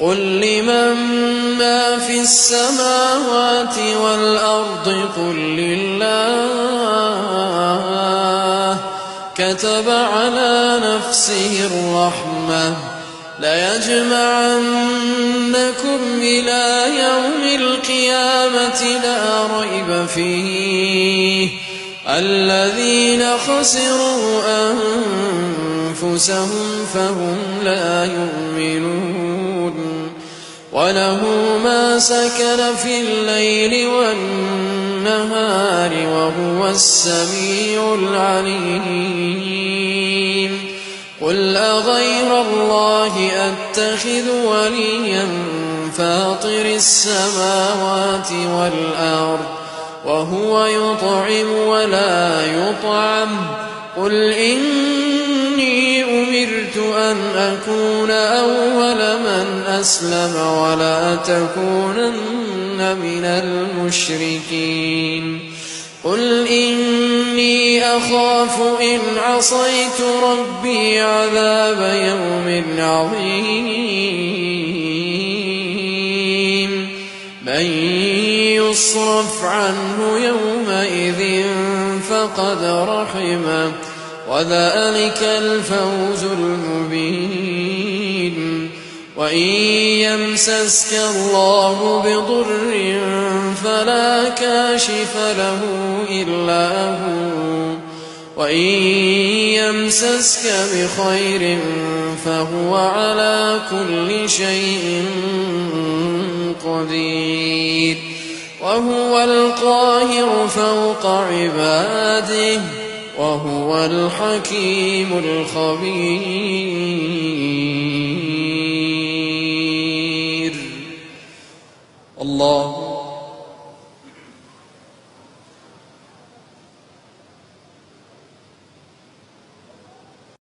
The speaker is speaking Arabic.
قل لمن ما في السماوات والأرض قل لله كتب على نفسه الرحمة ليجمعنكم إلى يوم القيامة لا ريب فيه الذين خسروا أنفسهم فهم لا يؤمنون وله ما سكن في الليل والنهار وهو السميع العليم قل أغير الله أتخذ وليا فاطر السماوات والأرض وهو يطعم ولا يطعم قل إني أمرت أن أكون أول من أسلم ولا تكونن من المشركين قل إني أخاف إن عصيت ربي عذاب يوم عظيم من يصرف عنه يومئذ فقد رحمه وذلك الفوز المبين وإن يمسسك الله بضر فلا كاشف له إلا هو وإن يمسسك بخير فهو على كل شيء قدير وهو القاهر فوق عباده وهو الحكيم الخبير الله